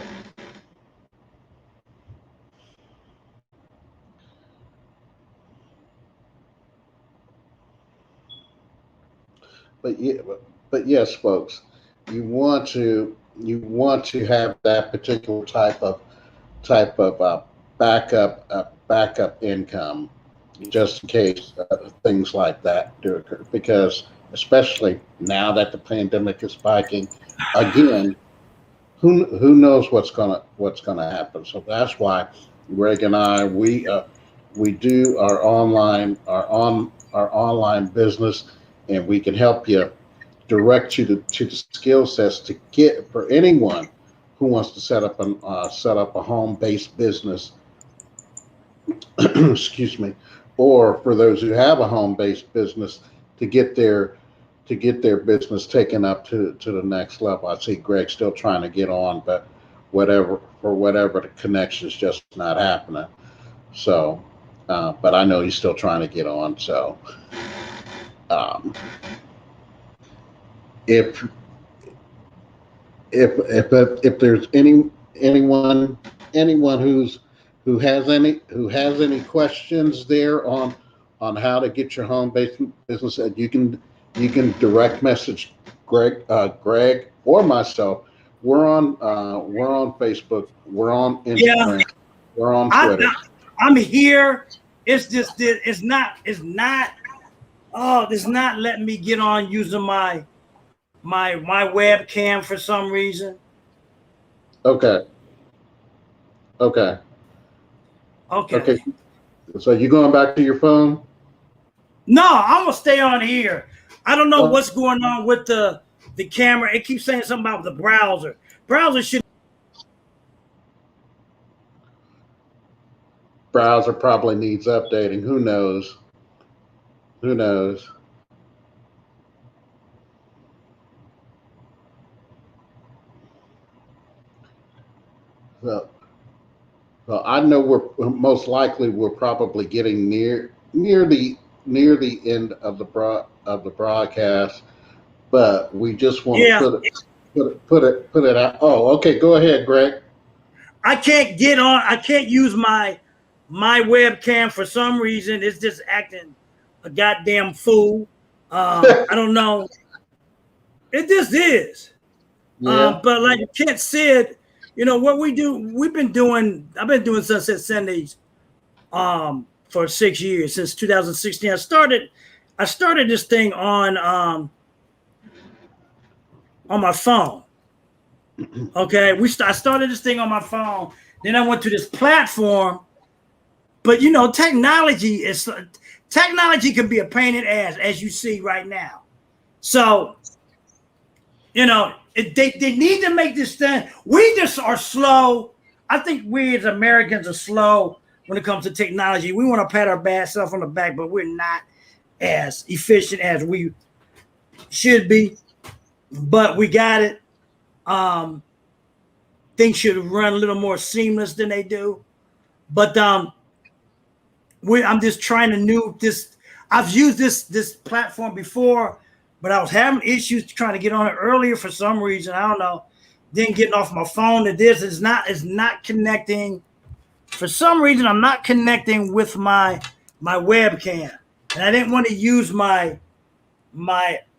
But yeah, but yes, folks, you want to have that particular type of backup income, just in case things like that do occur. Because especially now that the pandemic is spiking again, who knows what's gonna happen? So that's why Greg and I we do our online business, and we can help you direct you to the skill sets to get for anyone who wants to set up a home based business. Excuse me, or for those who have a home based business to get their business taken up to the next level. I see Greg still trying to get on, but whatever the connection is just not happening. So, but I know he's still trying to get on. So, um, if if there's anyone who has any questions there on how to get your home based business, you can direct message Greg or myself. We're on Facebook. We're on Yeah, Instagram. We're on Twitter. I'm here. It's just that it's not letting me get on using my webcam for some reason. Okay. Okay. So you going back to your phone? No, I'm gonna stay on here. I don't know what's going on with the camera. It keeps saying something about the browser. Browser should. Browser probably needs updating. Who knows? Who knows? Well, I know we're probably getting near the end of the broadcast, but we just want to put it out. Oh, okay. Go ahead, Greg. I can't get on. I can't use my webcam for some reason. It's just acting a goddamn fool. I don't know. It just is. Yeah. But like Kent said, what we do. I've been doing Sunset Sundays for 6 years, since 2016. I started this thing on my phone. Okay, I started this thing on my phone. Then I went to this platform. But technology can be a pain in the ass, as you see right now. So, they need to make this thing. We just are slow. I think we as Americans are slow when it comes to technology. We want to pat our bad self on the back, but we're not as efficient as we should be. But we got it. Things should run a little more seamless than they do. But I'm just trying to new this. I've used this platform before, but I was having issues trying to get on it earlier for some reason. I don't know. Then getting off my phone to this is not connecting. For some reason, I'm not connecting with my webcam, and I didn't want to use my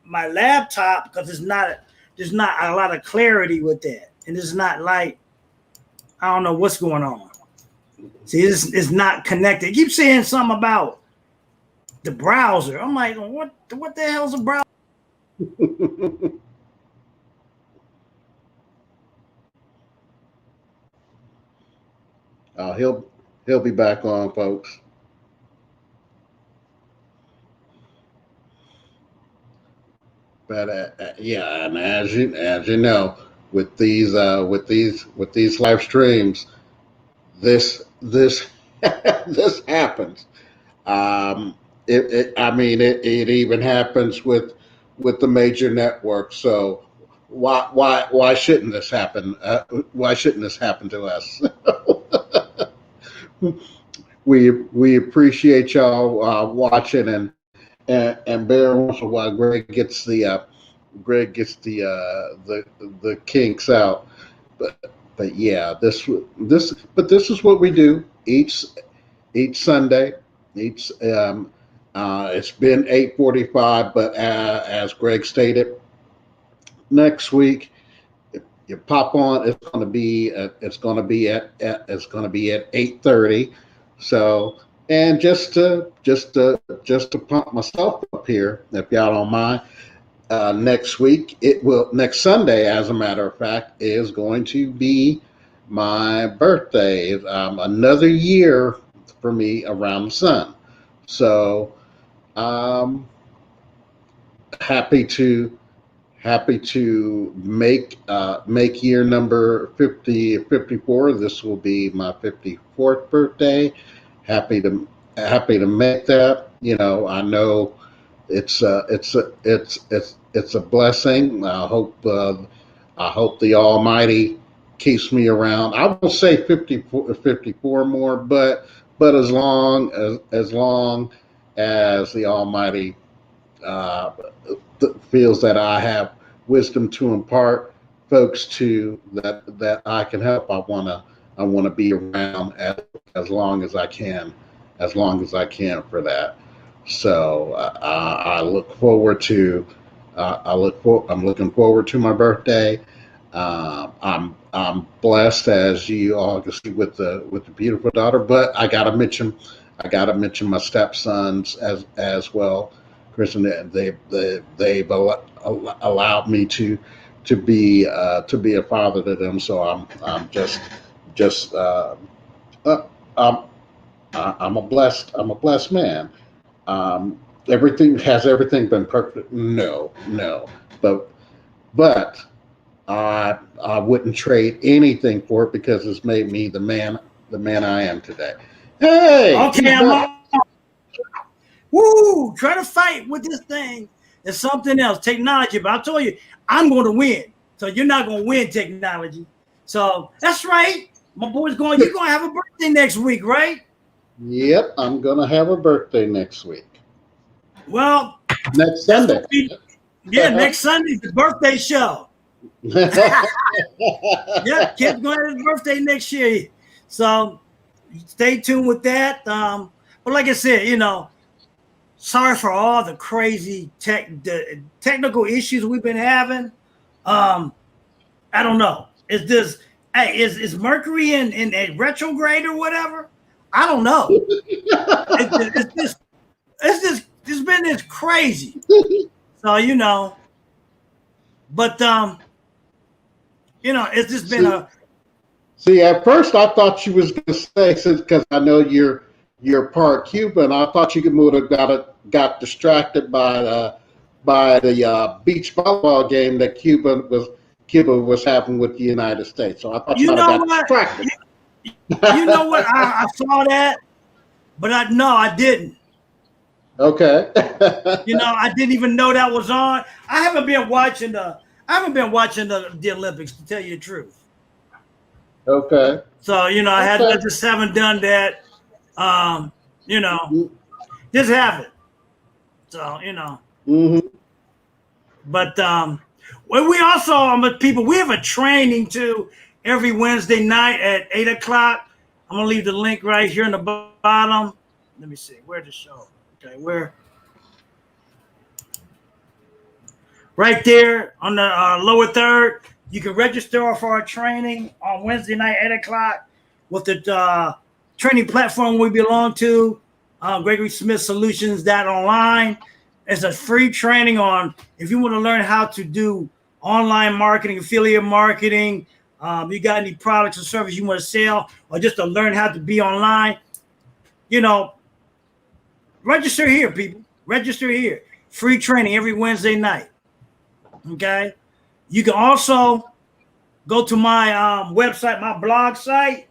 laptop because there's not a lot of clarity with that, and it's not like, I don't know what's going on. See, it's not connected. It keeps saying something about the browser. I'm like, what the hell's a browser? He'll be back on, folks. But yeah, and as you know, with these live streams, this this happens. It even happens with the major networks. So why shouldn't this happen? Why shouldn't this happen to us? We appreciate y'all watching and bear once in a while. Greg gets the kinks out, but yeah, this is what we do each Sunday. It's been 8:45, but as Greg stated, next week you pop on. It's going to be at 8:30. So, And just to pump myself up here, if y'all don't mind, next week next Sunday, as a matter of fact, is going to be my birthday. Another year for me around the sun. So happy to make year number 54. This will be my 54th birthday. Happy to make that. I know it's a blessing. I hope the Almighty keeps me around. I won't say 54 more, but as long as the Almighty feels that I have wisdom to impart folks to that I can help, I wanna be around as long as I can, for that. So I look forward to I'm looking forward to my birthday. I'm blessed, as you all can see, with the beautiful daughter. But I gotta mention my stepsons as well, Christian. They've allowed me to be a father to them. So I'm a blessed man. Everything been perfect? No, but I wouldn't trade anything for it, because it's made me the man I am today. Hey, okay, I'm on. Woo! Trying to fight with this thing is something else. Technology, but I told you I'm going to win. So you're not going to win technology. So that's right. My boy's going. You're going to have a birthday next week, right? Yep, I'm going to have a birthday next week. Well, next Sunday. Next Sunday's the birthday show. Yeah, kid's going to have his birthday next year. So stay tuned with that. But like I said, sorry for all the crazy technical issues we've been having. I don't know. Is Mercury in a retrograde or whatever? I don't know. It's been this crazy. So but it's just been a. See, at first I thought she was going to say, because I know you're part Cuban, I thought you would have got distracted by the beach volleyball game that Cuba was having with the United States. So I thought you might have got distracted. You know what? I saw that, but I didn't. Okay. I didn't even know that was on. I haven't been watching the Olympics, to tell you the truth. Okay. So I just haven't done that. Just haven't. So Mm-hmm. But we also, people, we have a training too every Wednesday night at 8:00. I'm gonna leave the link right here in the bottom. Let me see where the show. Okay, where? Right there on the lower third. You can register for our training on Wednesday night, 8:00, with the training platform we belong to, Gregory Smith Solutions .online. It's a free training on if you want to learn how to do online marketing, affiliate marketing. You got any products or services you want to sell, or just to learn how to be online. Register here, people. Register here. Free training every Wednesday night. Okay. You can also go to my website, my blog site.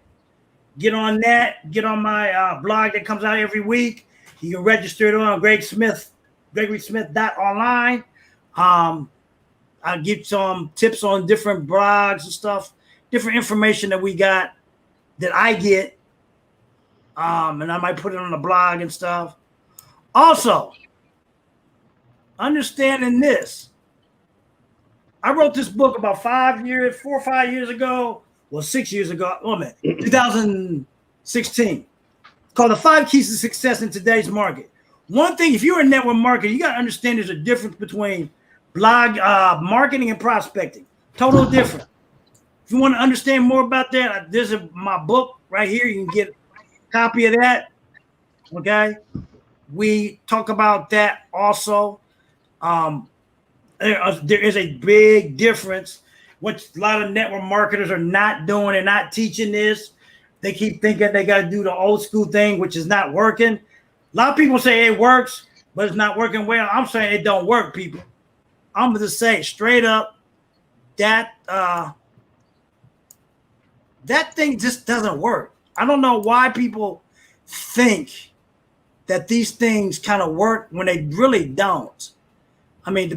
Get on that. Get on my blog that comes out every week. You can register it on GregorySmith.online. I give some tips on different blogs and stuff, different information that we got that I get. And I might put it on the blog and stuff. Also, understanding this. I wrote this book about 4 or 5 years ago. Well, 6 years ago. 2016. Called The 5 Keys to Success in Today's Market. One thing, if you're a network marketer, you got to understand there's a difference between blog marketing and prospecting. Total different. If you want to understand more about that, this is my book right here. You can get a copy of that. Okay, we talk about that also. There is a big difference. What a lot of network marketers are not doing and not teaching this. They keep thinking they got to do the old school thing, which is not working. A lot of people say it works, but it's not working well. I'm saying it don't work, people. I'm going to say straight up that that thing just doesn't work. I don't know why people think that these things kind of work when they really don't. I mean, to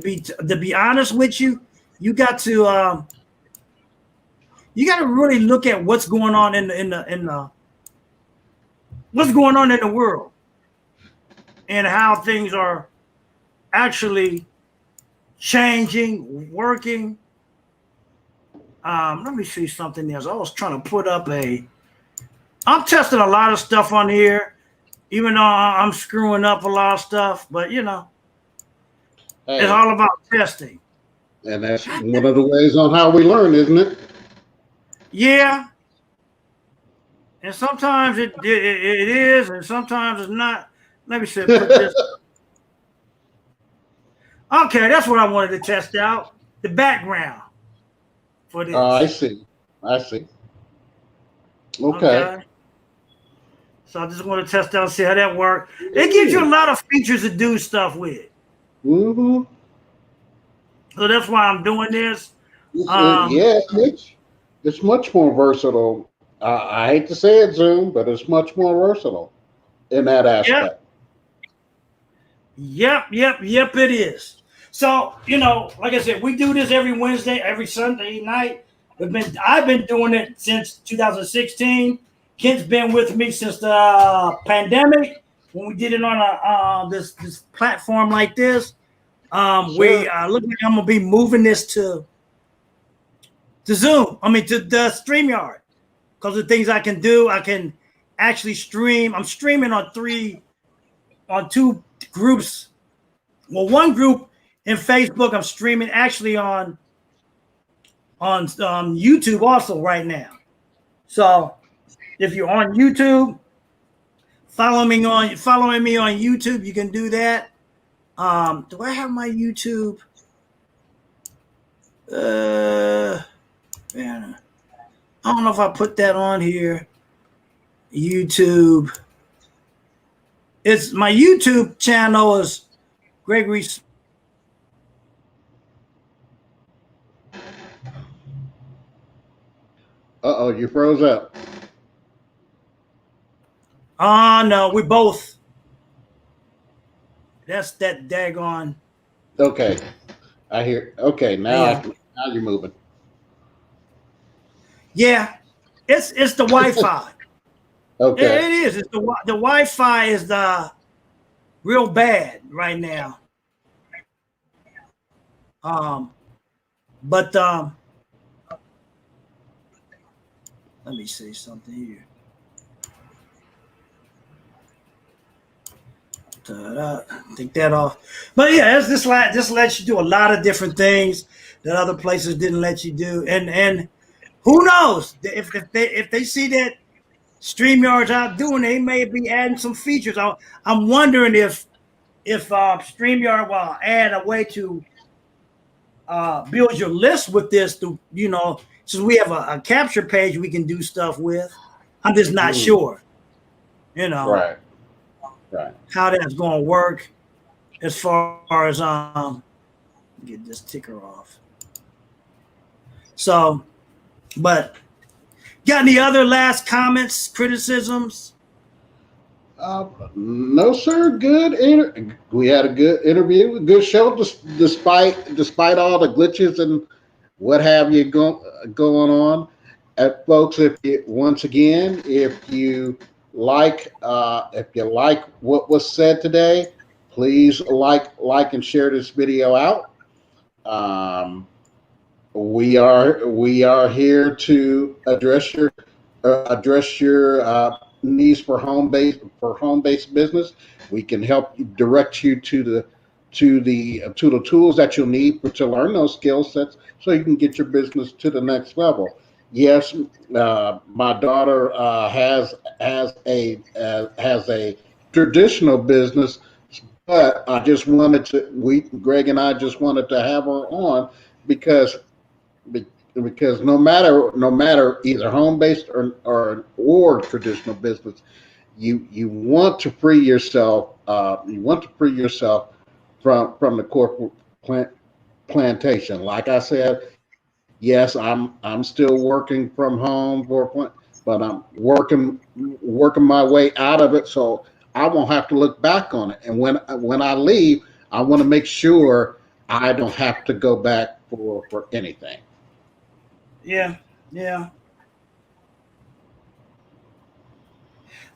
be honest with you, you got to really look at what's going on in the what's going on in the world and how things are actually changing, working. Let me see something else. I was trying to put up I'm testing a lot of stuff on here, even though I'm screwing up a lot of stuff, but you know, it's all about testing. And that's one of the ways on how we learn, isn't it? Yeah. And sometimes it is, and sometimes it's not. Let me see. Put this. Okay, that's what I wanted to test out. The background for this. I see. Okay. So I just want to test out, see how that works. It gives you a lot of features to do stuff with. Mm-hmm. So that's why I'm doing this. Yeah, it's much more versatile. I hate to say it, Zoom, but it's much more versatile in that aspect. Yep, it is. So, you know, like I said, we do this every Wednesday, every Sunday night. I've been doing it since 2016. Kent's been with me since the pandemic when we did it on this platform like this. Sure. We look like I'm gonna be moving this to Zoom. I mean to the StreamYard, because the things I can do, I can actually stream. I'm streaming on two groups. Well, one group in Facebook, I'm streaming actually on YouTube also right now. So if you're on YouTube, following me on YouTube, you can do that. Do I have my YouTube? Man, I don't know if I put that on here. YouTube. It's my YouTube channel is Gregory. Uh-oh, you froze up. No, we both. That's that daggone. Okay, I hear. Okay, now now you're moving. Yeah, it's the Wi-Fi. Okay, it is. It's the Wi-Fi is the real bad right now. But let me see something here. Take that off. But yeah, this lets you do a lot of different things that other places didn't let you do. And who knows if they see that StreamYard's out doing, they may be adding some features. I'm wondering if StreamYard will add a way to build your list with this. To since we have a capture page we can do stuff with. I'm just not sure. Right. How that's going to work as far as get this ticker off. So, but got any other last comments, criticisms? No, sir. Good. We had a good interview, a good show, despite all the glitches and what have you going on. Folks, if you like what was said today, please like and share this video out. We are here to address your needs for home-based business. We can help direct you to the tools that you'll need to learn those skill sets so you can get your business to the next level. Yes, my daughter has a traditional business, but I just wanted to. Greg and I just wanted to have her on because because no matter either home based or traditional business, you want to free yourself. You want to free yourself from the corporate plantation. Like I said, yes, I'm still working from home but I'm working my way out of it, so I won't have to look back on it. And when I leave, I want to make sure I don't have to go back for anything. Yeah, yeah.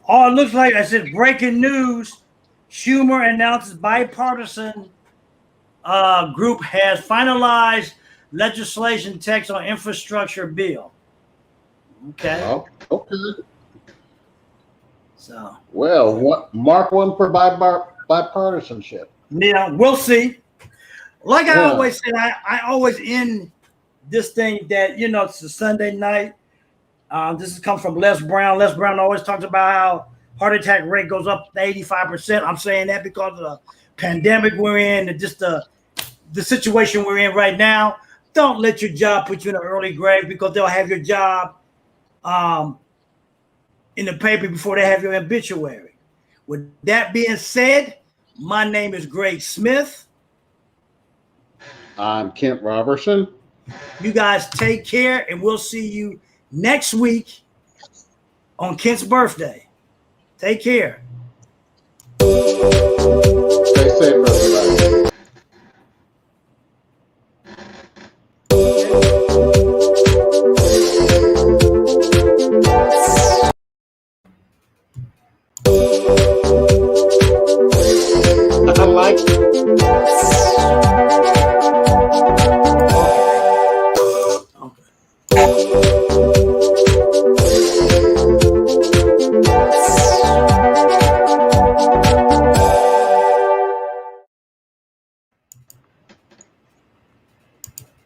Oh, it looks like I said breaking news. Schumer announces bipartisan group has finalized legislation text on infrastructure bill. Okay. Oh, okay. So. Well, mark one for bipartisanship. Yeah, we'll see. Like I always said, I always end this thing that, it's a Sunday night. This has come from Les Brown. Les Brown always talks about how heart attack rate goes up to 85%. I'm saying that because of the pandemic we're in and just the situation we're in right now. Don't let your job put you in an early grave because they'll have your job in the paper before they have your obituary. With that being said, my name is Greg Smith. I'm Kent Robertson. You guys take care, and we'll see you next week on Kent's birthday. Take care. Stay safe, everybody. I like